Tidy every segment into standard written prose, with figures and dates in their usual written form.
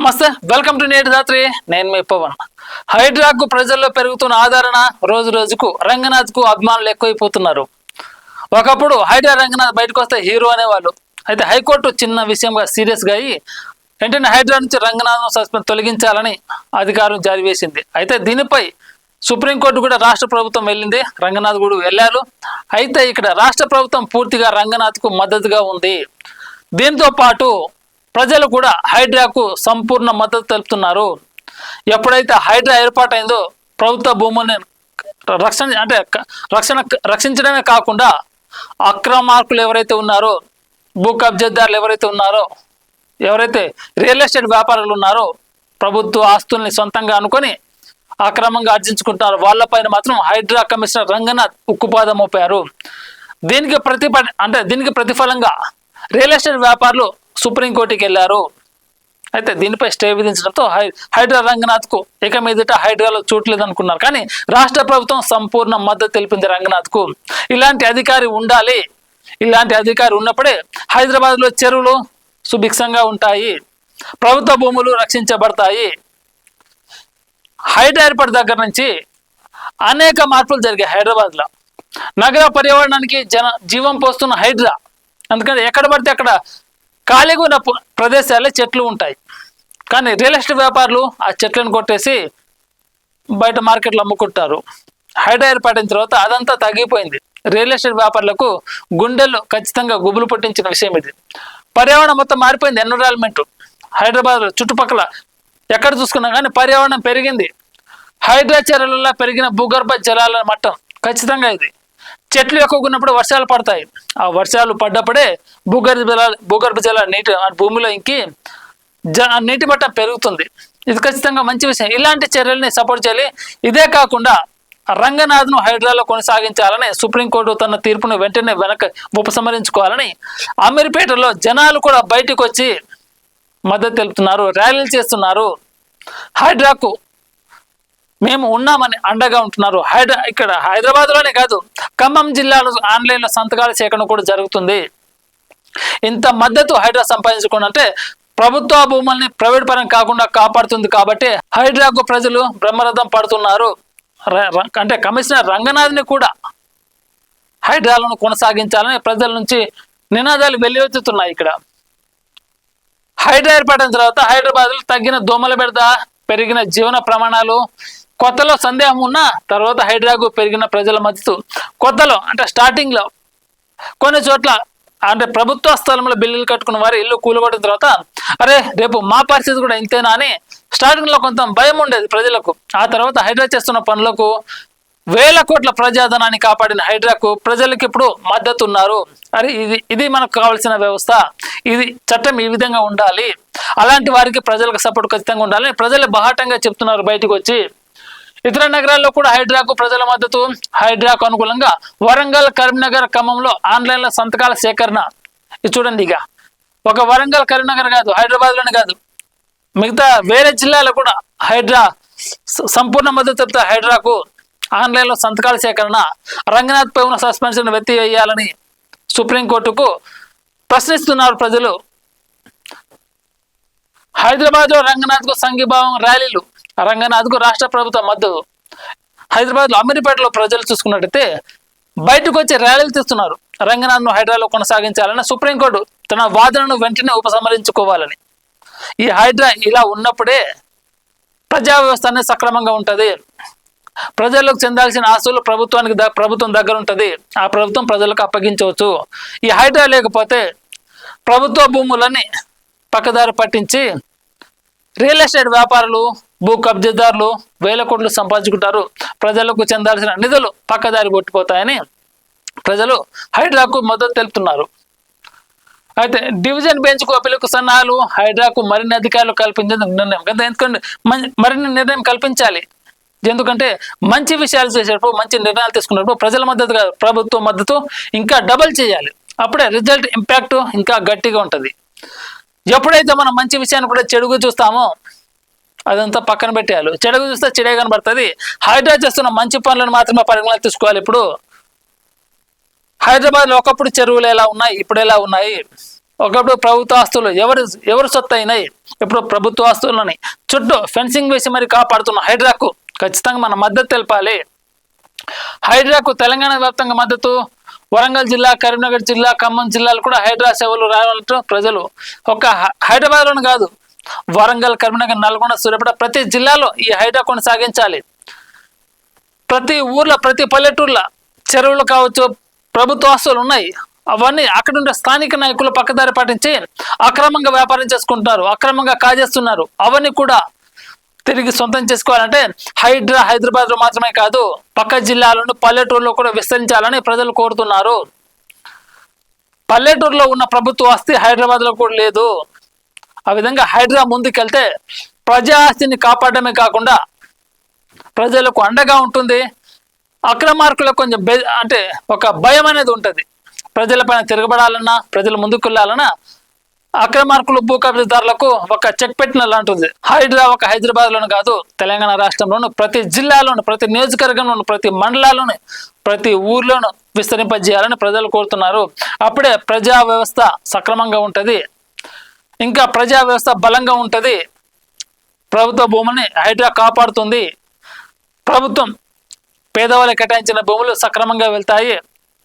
నమస్తే, welcome to నేటి రాత్రి. నేను మీ పవన్. హైడ్రాకు ప్రజల్లో పెరుగుతున్న ఆదరణ రోజు రోజుకు రంగనాథ్కు అభిమానులు ఎక్కువైపోతున్నారు. ఒకప్పుడు హైడ్రా రంగనాథ్ బయటకు వస్తే హీరో అనేవాళ్ళు. అయితే హైకోర్టు చిన్న విషయంగా సీరియస్గా అయ్యి వెంటనే హైడ్రా నుంచి రంగనాథ్ను సస్పెండ్ తొలగించాలని అధికారం జారీ చేసింది. అయితే దీనిపై సుప్రీంకోర్టు కూడా రాష్ట్ర ప్రభుత్వం వెళ్ళింది, రంగనాథ్ కూడా వెళ్ళారు. అయితే ఇక్కడ రాష్ట్ర ప్రభుత్వం పూర్తిగా రంగనాథ్కు మద్దతుగా ఉంది. దీంతో పాటు ప్రజలు కూడా హైడ్రాకు సంపూర్ణ మద్దతు తెలుపుతున్నారు. ఎప్పుడైతే హైడ్రా ఏర్పాటైందో ప్రభుత్వ భూముల్ని రక్షించడమే కాకుండా అక్రమార్కులు ఎవరైతే ఉన్నారో, భూ కబ్జాదారులు ఎవరైతే ఉన్నారో, ఎవరైతే రియల్ ఎస్టేట్ వ్యాపారులు ఉన్నారో, ప్రభుత్వ ఆస్తుల్ని సొంతంగా అనుకొని అక్రమంగా ఆర్జించుకుంటున్నారు, వాళ్ళపైన మాత్రం హైడ్రా కమిషనర్ రంగనాథ్ ఉక్కుపాదం మోపారు. దీనికి ప్రతిఫలంగా రియల్ ఎస్టేట్ వ్యాపారులు సుప్రీంకోర్టుకి వెళ్ళారు. అయితే దీనిపై స్టే విధించడంతో హైడ్రా రంగనాథ్కు ఇక మీదట హైడ్రాలో చోట్లేదు అనుకున్నారు. కానీ రాష్ట్ర ప్రభుత్వం సంపూర్ణ మద్దతు తెలిపింది రంగనాథ్కు. ఇలాంటి అధికారి ఉండాలి, ఇలాంటి అధికారి ఉన్నప్పుడే హైదరాబాద్లో చెరువులు సుభిక్షంగా ఉంటాయి, ప్రభుత్వ భూములు రక్షించబడతాయి. హైడ్రా ఏర్పాటు దగ్గర నుంచి అనేక మార్పులు జరిగాయి. హైదరాబాద్లో నగర పర్యావరణానికి జీవం పోస్తున్న హైడ్రా. అందుకని ఎక్కడ పడితే అక్కడ ఖాళీగా ఉన్న ప్రదేశాలే చెట్లు ఉంటాయి. కానీ రియల్ ఎస్టేట్ వ్యాపారులు ఆ చెట్లను కొట్టేసి బయట మార్కెట్లో అమ్ముకుంటారు. హైడ్రా ఏర్పడిన తర్వాత అదంతా తగ్గిపోయింది. రియల్ ఎస్టేట్ వ్యాపారులకు గుండెల్లో ఖచ్చితంగా గుబులు పుట్టించిన విషయం ఇది. పర్యావరణం మొత్తం మారిపోయింది. ఎన్విరాన్మెంట్ హైదరాబాద్ చుట్టుపక్కల ఎక్కడ చూసుకున్నా కానీ పర్యావరణం పెరిగింది. హైడ్రా చర్యలలో పెరిగిన భూగర్భ జలాల మట్టం ఖచ్చితంగా ఇది. చెట్లు ఎక్కువగా ఉన్నప్పుడు వర్షాలు పడతాయి. ఆ వర్షాలు పడ్డప్పుడే భూగర్భ జలాలు నీటి భూమిలో ఇంకి నీటి మట్టం పెరుగుతుంది. ఇది ఖచ్చితంగా మంచి విషయం. ఇలాంటి చర్యల్ని సపోర్ట్ చేయాలి. ఇదే కాకుండా రంగనాథ్ను హైడ్రాలో కొనసాగించాలని సుప్రీంకోర్టు తన తీర్పును వెంటనే ఉపసంహరించుకోవాలని అమీర్పేటలో జనాలు కూడా బయటకు వచ్చి మద్దతు తెలుపుతున్నారు, ర్యాలీలు చేస్తున్నారు. హైడ్రాకు మేము ఉన్నామని అండగా ఉంటున్నారు. ఇక్కడ హైదరాబాద్లోనే కాదు, ఖమ్మం జిల్లాలో ఆన్లైన్లో సంతకాల సేకరణ కూడా జరుగుతుంది. ఇంత మద్దతు హైడ్రా సంపాదించుకుంటే ప్రభుత్వ భూముల్ని ప్రైవేట్ పరం కాకుండా కాపాడుతుంది. కాబట్టి హైడ్రాకు ప్రజలు బ్రహ్మరథం పడుతున్నారు. అంటే కమిషనర్ రంగనాథ్ని కూడా హైడ్రాలను కొనసాగించాలని ప్రజల నుంచి నినాదాలు వెల్లువెత్తుతున్నాయి. ఇక్కడ హైడ్రా ఏర్పడిన తర్వాత హైదరాబాద్లో తగ్గిన దోమల బెడద, పెరిగిన జీవన ప్రమాణాలు, కొత్తలో సందేహం ఉన్న తర్వాత హైడ్రాకు పెరిగిన ప్రజల మద్దతు. కొత్తలో అంటే స్టార్టింగ్లో కొన్ని చోట్ల అంటే ప్రభుత్వ స్థలంలో బిల్లులు కట్టుకున్న వారి ఇల్లు కూలగొట్టిన తర్వాత అరే రేపు మా పరిస్థితి కూడా ఇంతేనా అని స్టార్టింగ్లో కొంత భయం ఉండేది ప్రజలకు. ఆ తర్వాత హైడ్రా చేస్తున్న పనులకు వేల కోట్ల ప్రజాధనాన్ని కాపాడిన హైడ్రాకు ప్రజలకు ఇప్పుడు మద్దతు ఉన్నారు. అరే ఇది మనకు కావాల్సిన వ్యవస్థ, ఇది చట్టం ఈ విధంగా ఉండాలి, అలాంటి వారికి ప్రజలకు సపోర్ట్ ఖచ్చితంగా ఉండాలని ప్రజలు బాహాటంగా చెప్తున్నారు బయటకు వచ్చి. ఇతర నగరాల్లో కూడా హైడ్రాకు ప్రజల మద్దతు. హైడ్రాకు అనుకూలంగా వరంగల్, కరీంనగర్, ఖమ్మంలో ఆన్లైన్లో సంతకాల సేకరణ. ఇది చూడండి, ఇక ఒక వరంగల్, కరీంనగర్ కాదు, హైదరాబాద్లోనే కాదు, మిగతా వేరే జిల్లాలో కూడా హైడ్రా సంపూర్ణ మద్దతు చెప్తే హైడ్రాకు ఆన్లైన్లో సంతకాల సేకరణ. రంగనాథ్ పై ఉన్న సస్పెన్షన్ ఎత్తివేయాలని సుప్రీంకోర్టుకు ప్రశ్నిస్తున్నారు ప్రజలు. హైదరాబాద్లో రంగనాథ్కు సంఘీభావం ర్యాలీలు. రంగనాథ్కు రాష్ట్ర ప్రభుత్వ మద్దతు. హైదరాబాద్లో అమీర్పేటలో ప్రజలు చూసుకున్నట్టయితే బయటకు వచ్చి ర్యాలీలు తీస్తున్నారు. రంగనాథ్ను హైడ్రాలో కొనసాగించాలని, సుప్రీంకోర్టు తన వాదనను వెంటనే ఉపసంహరించుకోవాలని. ఈ హైడ్రా ఇలా ఉన్నప్పుడే ప్రజా వ్యవస్థ అనేది సక్రమంగా ఉంటుంది. ప్రజలకు చెందాల్సిన ఆస్తులు ప్రభుత్వం దగ్గర ఉంటుంది. ఆ ప్రభుత్వం ప్రజలకు అప్పగించవచ్చు. ఈ హైడ్రా లేకపోతే ప్రభుత్వ భూములని పక్కదారి పట్టించి రియల్ ఎస్టేట్ వ్యాపారులు, భూ కబ్జాదారులు వేల కోట్లు సంపాదించుకుంటారు. ప్రజలకు చెందాల్సిన నిధులు పక్కదారి కొట్టిపోతాయని ప్రజలు హైడ్రాకు మద్దతు తెలుపుతున్నారు. అయితే డివిజన్ బెంచ్కు అప్పీలకు సన్నాహాలు. హైడ్రాకు మరిన్ని అధికారులు కల్పించేందుకు నిర్ణయం. ఎందుకంటే మరిన్ని నిర్ణయం కల్పించాలి. ఎందుకంటే మంచి విషయాలు చేసేటప్పుడు, మంచి నిర్ణయాలు తీసుకున్నప్పుడు ప్రజల మద్దతు కాదు, ప్రభుత్వ మద్దతు ఇంకా డబల్ చేయాలి. అప్పుడే రిజల్ట్ ఇంపాక్ట్ ఇంకా గట్టిగా ఉంటుంది. ఎప్పుడైతే మనం మంచి విషయాన్ని కూడా చెడుగు చూస్తామో అదంతా పక్కన పెట్టేయాలి. చెడుగు చూస్తే చెడే కనబడుతుంది. హైడ్రా చేస్తున్న మంచి పనులను మాత్రమే పరిగణలోకి తీసుకోవాలి. ఇప్పుడు హైదరాబాద్లో ఒకప్పుడు చెరువులు ఎలా ఉన్నాయి, ఇప్పుడు ఎలా ఉన్నాయి, ఒకప్పుడు ప్రభుత్వ ఆస్తులు ఎవరు సొత్తు అయినాయి, ఇప్పుడు ప్రభుత్వ ఆస్తులని చుట్టూ ఫెన్సింగ్ వేసి మరి కాపాడుతున్న హైడ్రాకు ఖచ్చితంగా మన మద్దతు తెలపాలి. హైడ్రాకు తెలంగాణ వ్యాప్తంగా మద్దతు. వరంగల్ జిల్లా, కరీంనగర్ జిల్లా, ఖమ్మం జిల్లాలు కూడా హైడ్రా సేవలు రావాలంటూ ప్రజలు ఒక హైదరాబాద్లోనే కాదు, వరంగల్, కరీంనగర్, నల్గొండ, సూర్యాపేట ప్రతి జిల్లాలో ఈ హైడ్రా కొనసాగించాలి. ప్రతి ఊర్లో, ప్రతి పల్లెటూర్లో చెరువులు కావచ్చు, ప్రభుత్వ ఆస్తులు ఉన్నాయి, అవన్నీ అక్కడ ఉండే స్థానిక నాయకులు పక్కదారి పాటించి అక్రమంగా వ్యాపారం చేసుకుంటున్నారు, అక్రమంగా కాజేస్తున్నారు. అవన్నీ కూడా తిరిగి సొంతం చేసుకోవాలంటే హైడ్రా హైదరాబాద్లో మాత్రమే కాదు, పక్క జిల్లాలను పల్లెటూరులో కూడా విస్తరించాలని ప్రజలు కోరుతున్నారు. పల్లెటూరులో ఉన్న ప్రభుత్వ ఆస్తి హైదరాబాద్లో కూడా లేదు. ఆ విధంగా హైడ్రా ముందుకెళ్తే ప్రజా ఆస్తిని కాపాడమే కాకుండా ప్రజలకు అండగా ఉంటుంది. అక్రమార్కులకు కొంచెం అంటే ఒక భయం అనేది ఉంటుంది. ప్రజలపైన తిరగబడాలన్నా, ప్రజలు ముందుకు వెళ్ళాలన్నా అక్రమార్కులు, భూ కబ్జాదారులకు ఒక చెక్ పెట్టిన ఉంటుంది. హైడ్రా ఒక హైదరాబాద్లోనే కాదు, తెలంగాణ రాష్ట్రంలోను ప్రతి జిల్లాలోను, ప్రతి నియోజకవర్గంలోను, ప్రతి మండలాల్లోను, ప్రతి ఊర్లోనూ విస్తరింపజేయాలని ప్రజలు కోరుతున్నారు. అప్పుడే ప్రజా వ్యవస్థ సక్రమంగా ఉంటుంది, ఇంకా ప్రజా వ్యవస్థ బలంగా ఉంటుంది. ప్రభుత్వ భూముల్ని హైడ్రా కాపాడుతుంది. ప్రభుత్వం పేదవాళ్ళకి కేటాయించిన భూములు సక్రమంగా వెళ్తాయి.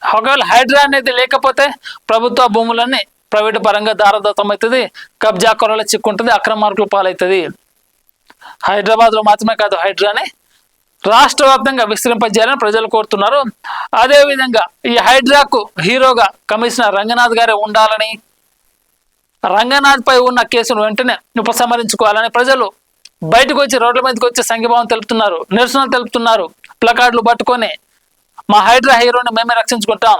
ఒకవేళ హైడ్రా అనేది లేకపోతే ప్రభుత్వ భూములన్నీ ప్రైవేటు పరంగా దారదత్తం అవుతుంది, కబ్జా కొరల చిక్కుంటుంది, అక్రమార్కుల పాలవుతుంది. హైదరాబాద్లో మాత్రమే కాదు, హైడ్రాని రాష్ట్ర వ్యాప్తంగా విస్తరింపజేయాలని ప్రజలు కోరుతున్నారు. అదేవిధంగా ఈ హైడ్రాకు హీరోగా కమిషనర్ రంగనాథ్ గారే ఉండాలని, రంగనాథ్ పై ఉన్న కేసును వెంటనే ఉపసంహరించుకోవాలని ప్రజలు బయటకు వచ్చి రోడ్ల మీదకి వచ్చి సంఘీభావం తెలుపుతున్నారు, నిరసనలు తెలుపుతున్నారు. ప్లకార్డులు పట్టుకొని మా హైడ్రా హీరోని మేమే రక్షించుకుంటాం,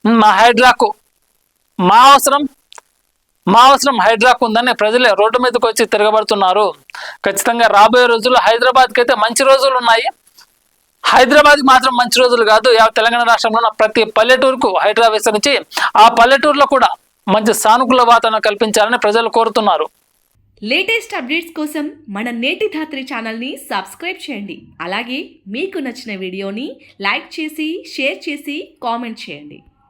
మా హైడ్రాకు మా అవసరం హైడ్రాకు ఉందని ప్రజలే రోడ్డు మీదకి వచ్చి తిరగబడుతున్నారు. ఖచ్చితంగా రాబోయే రోజుల్లో హైదరాబాద్కి అయితే మంచి రోజులు ఉన్నాయి. హైదరాబాద్కి మాత్రం మంచి రోజులు కాదు, తెలంగాణ రాష్ట్రంలో ఉన్న ప్రతి పల్లెటూరుకు హైడ్రా విస్తరించి ఆ పల్లెటూరులో కూడా మంచి సానుకూల వాతావరణం కల్పించాలని ప్రజలు కోరుతున్నారు. లేటెస్ట్ అప్డేట్స్ కోసం మన నేటి ధాత్రి ఛానల్ని సబ్స్క్రైబ్ చేయండి. అలాగే మీకు నచ్చిన వీడియోని లైక్ చేసి, షేర్ చేసి, కామెంట్ చేయండి.